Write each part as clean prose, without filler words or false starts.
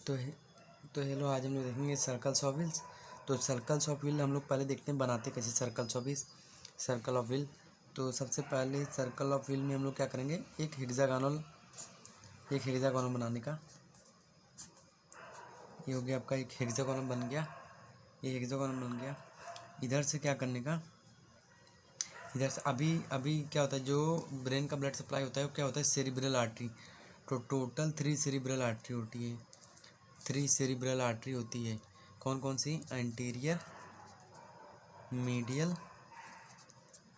तो तो हेलो, आज हम लोग देखेंगे सर्कल्स ऑफ व्हील्स। तो सर्कल्स ऑफ व्हील हम लोग पहले देखते हैं बनाते कैसे circles of wheels, circle of wheel. तो सबसे पहले सर्कल ऑफ व्हील में हम लोग क्या करेंगे, एक हेक्सागोनल बनाने का। ये हो गया आपका एक हेक्सागोनल बन गया, ये हेक्सागोनल बन गया। इधर से क्या करने का, इधर से अभी क्या होता है, जो ब्रेन का ब्लड सप्लाई होता है वो क्या होता है, सेरिब्रल आर्टरी। तो टोटल 3 सेरिब्रल आर्टरी होती है, 3 सेरिब्रल आर्टरी होती है। कौन कौन सी, anterior, medial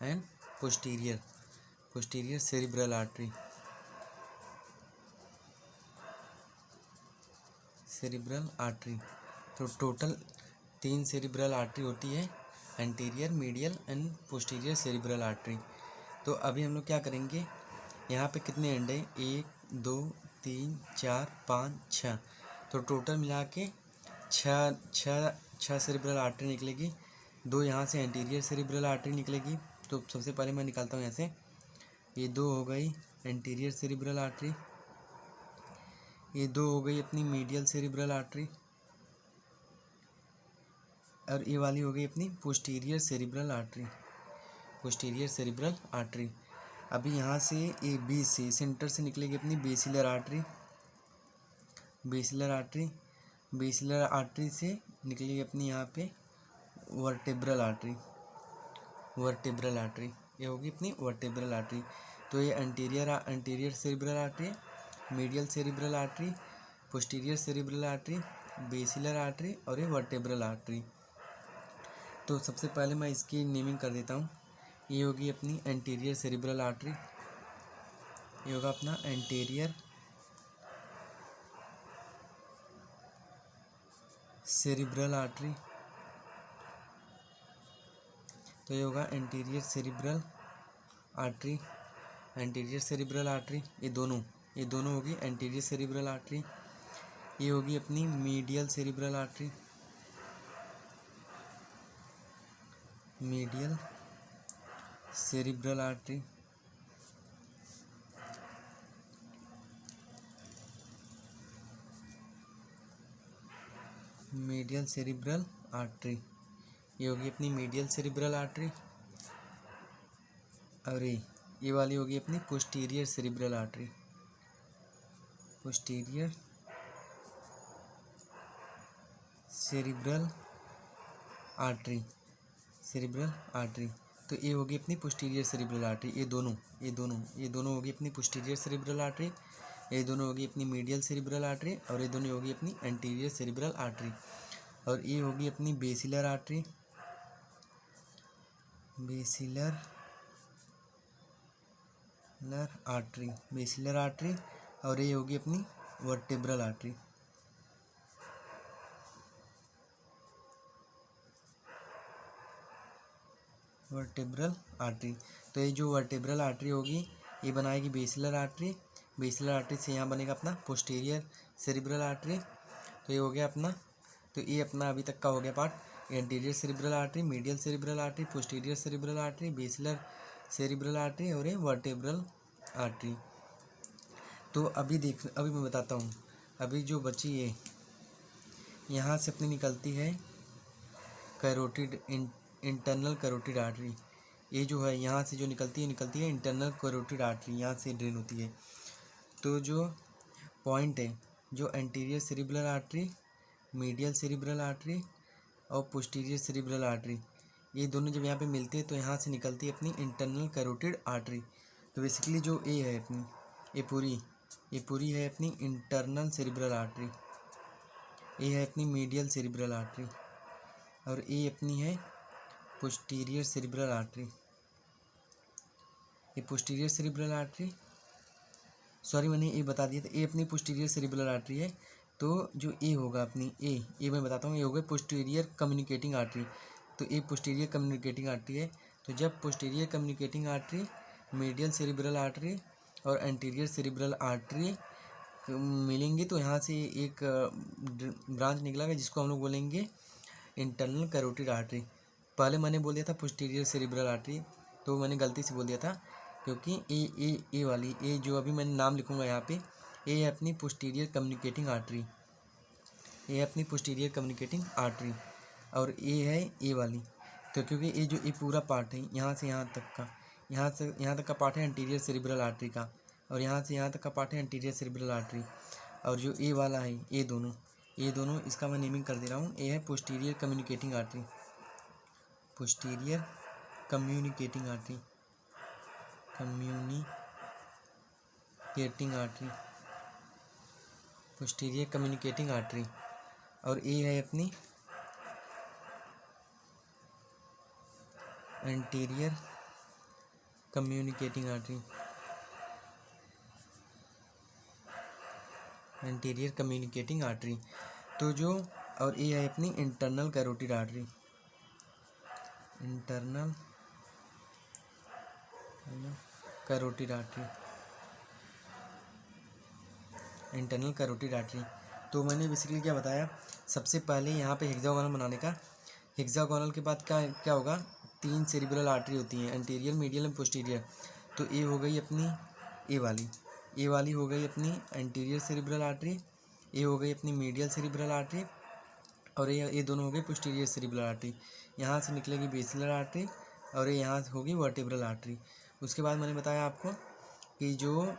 and posterior cerebral artery. तो टोटल 3 सेरिब्रल आर्टरी होती है, anterior, medial and posterior cerebral artery. तो अभी हम लोग क्या करेंगे, यहाँ पे कितने एंड है, 1 2 3 4 5 6। तो टोटल मिला के छः सेरिब्रल आर्टरी निकलेगी। 2 यहाँ से एंटीरियर सेरिब्रल आर्टरी निकलेगी। तो सबसे पहले मैं निकालता हूँ यहाँ से, ये 2 हो गई एंटीरियर सेरिब्रल आर्टरी, ये 2 हो गई अपनी मीडियल सेरिब्रल आर्टरी, और ये वाली हो गई अपनी पोस्टीरियर सेरिब्रल आर्टरी। अभी यहाँ से ए बी से सेंटर से निकलेगी अपनी बेसिलर आर्टरी से निकलेगी अपनी यहाँ पे वर्टेब्रल आर्टरी, ये होगी अपनी वर्टेब्रल आर्टरी। तो ये anterior cerebral artery, medial cerebral artery, posterior cerebral artery, basilar artery और ये वर्टेब्रल आर्टरी। तो सबसे पहले मैं इसकी नेमिंग कर देता हूँ। ये होगी अपनी एंटीरियर सेरिब्रल आर्टरी, ये होगा अपना एंटीरियर सेरिब्रल आर्टरी। तो ये होगा एंटीरियर सेरिब्रल आर्टरी, ये दोनों होगी एंटीरियर सेरिब्रल आर्टरी। ये होगी अपनी मीडियल सेरिब्रल आर्टरी, ये होगी अपनी मीडियल सेरिब्रल आर्टरी। और ये वाली होगी अपनी posterior cerebral artery, cerebral artery. तो ये होगी अपनी पोस्टीरियर सेरिब्रल आर्टरी। ये दोनों होगी अपनी पोस्टीरियर सेरिब्रल आर्टरी, ये दोनों होगी अपनी मीडियल सेरिब्रल आर्टरी, और ये दोनों होगी अपनी एंटीरियर सेरिब्रल आर्टरी। और ये होगी अपनी बेसिलर आर्टरी, और ये होगी अपनी वर्टेब्रल आर्टरी। तो ये जो वर्टेब्रल आर्टरी होगी ये बनाएगी बेसिलर आर्टरी से यहाँ बनेगा अपना पोस्टीरियर सेरिब्रल आर्टरी। तो ये हो गया अपना, तो ये अपना अभी तक का हो गया part, anterior cerebral artery, medial cerebral artery, posterior cerebral artery, basilar cerebral artery और ये वर्टेब्रल आर्टरी। तो अभी मैं बताता हूँ। अभी जो बची है यहाँ से अपनी निकलती है कैरोटिड, इंटरनल कैरोटिड आर्टरी। ये जो है यहाँ से जो निकलती है इंटरनल कैरोटिड आर्टरी, यहाँ से ड्रेन होती है। तो जो पॉइंट है, जो anterior cerebral artery, medial cerebral artery और पोस्टीरियर सेरिब्रल आर्टरी, ये दोनों जब यहाँ पे मिलते हैं तो यहाँ से निकलती है अपनी इंटरनल कैरोटिड आर्टरी। तो बेसिकली जो ये है अपनी, ये पूरी है अपनी इंटरनल सेरिब्रल आर्टरी, ये है अपनी मीडियल सेरिब्रल आर्टरी, और ये अपनी है पोस्टीरियर सेरिब्रल आर्टरी। ये पोस्टीरियर सेरिब्रल आर्टरी, सॉरी मैंने ये बता दिया था, ये अपनी पोस्टीरियर सेरिब्रल आर्टरी है। तो जो ए होगा अपनी, ए मैं बताता हूँ, ये होगा पोस्टीरियर कम्युनिकेटिंग आर्टरी। तो ये पोस्टीरियर कम्युनिकेटिंग आर्टरी है। तो जब posterior communicating artery, medial cerebral artery और एंटीरियर सेरिब्रल आर्टरी मिलेंगे तो यहाँ से एक ब्रांच निकलेगा जिसको हम लोग बोलेंगे इंटरनल कैरोटिड आर्टरी। पहले मैंने बोल दिया था पोस्टीरियर सेरिब्रल आर्टरी, तो मैंने गलती से बोल दिया था, क्योंकि ए वाली, ए जो अभी मैंने नाम लिखूँगा यहाँ पे, ए है अपनी पोस्टीरियर कम्युनिकेटिंग आर्टरी, ये है अपनी पोस्टीरियर कम्युनिकेटिंग आर्टरी, और ये है ए वाली। तो क्योंकि ये जो ये पूरा पार्ट है यहाँ से यहाँ तक का, यहाँ से यहाँ तक का पार्ट है एंटीरियर सेरिब्रल आर्टरी का, और यहाँ से यहाँ तक का पार्ट है एंटीरियर सेरिब्रल आर्टरी। और जो ए वाला है ये दोनों इसका मैं नेमिंग कर दे रहा हूँ। ये है posterior communicating artery, posterior communicating artery, communicating artery, posterior communicating artery. और ये है अपनी anterior communicating artery, anterior communicating artery. तो जो और ये है अपनी internal carotid artery, internal carotid artery, internal carotid artery. तो मैंने बेसिकली क्या बताया, सबसे पहले यहाँ पे हेक्सागोनल बनाने का। हेक्सागोनल के बाद क्या क्या होगा, 3 सेरिब्रल आर्टरी होती हैं, एंटीरियर, मीडियल एंड पोस्टीरियर। तो ये हो गई अपनी ए वाली हो गई अपनी एंटीरियर सेरिब्रल आर्टरी, ये हो गई अपनी मीडियल सेरिब्रल आर्टरी, और ये दोनों हो गई पोस्टीरियर सेरिब्रल आर्टरी। यहाँ से निकलेगी बेसिलर आर्टरी, और ये यहाँ से होगी वर्टेब्रल आर्टरी। उसके बाद मैंने बताया आपको कि जो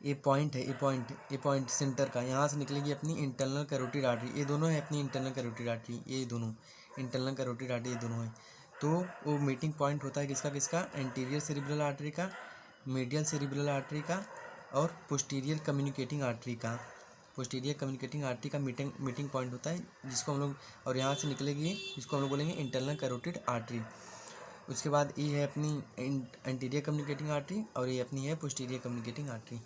ये पॉइंट है, ये पॉइंट सेंटर का, यहाँ से निकलेगी अपनी इंटरनल कैरोटिड आर्टरी। ये दोनों है अपनी इंटरनल कैरोटिड आर्टरी, ये दोनों इंटरनल कैरोटिड आर्टरी ये दोनों है। तो वो मीटिंग पॉइंट होता है किसका, एंटीरियर सेरिब्रल आर्टरी का, मीडियल सेरिब्रल आर्टरी का, और पोस्टीरियर कम्युनिकेटिंग आर्टरी का। पोस्टीरियर कम्युनिकेटिंग आर्टरी का मीटिंग पॉइंट होता है जिसको हम लोग, और यहाँ से निकलेगी जिसको हम लोग बोलेंगे इंटरनल कैरोटिड आर्टरी। उसके बाद ये है अपनी एंटीरियर कम्युनिकेटिंग आर्टरी, और ये अपनी है पोस्टीरियर कम्युनिकेटिंग आर्टरी।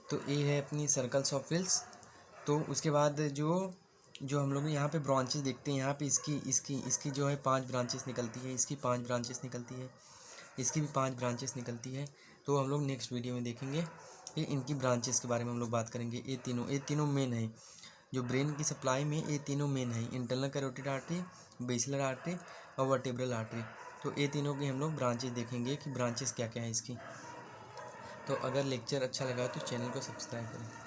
तो ये है अपनी सर्कल्स ऑफ विल्स। तो उसके बाद जो हम लोग यहाँ पे ब्रांचेस देखते हैं, यहाँ पे इसकी जो है 5 ब्रांचेस निकलती है, इसकी 5 ब्रांचेस निकलती है, इसकी भी 5 ब्रांचेस निकलती है। तो हम लोग नेक्स्ट वीडियो में देखेंगे कि इनकी ब्रांचेस के बारे में हम लोग बात करेंगे। ये तीनों मेन है, जो ब्रेन की सप्लाई में ये तीनों मेन है, internal carotid artery, basilar artery और वर्टेब्रल आर्टरी। तो ये तीनों की हम लोग ब्रांचेस देखेंगे कि ब्रांचेस क्या क्या है इसकी। तो अगर लेक्चर अच्छा लगा तो चैनल को सब्सक्राइब करें।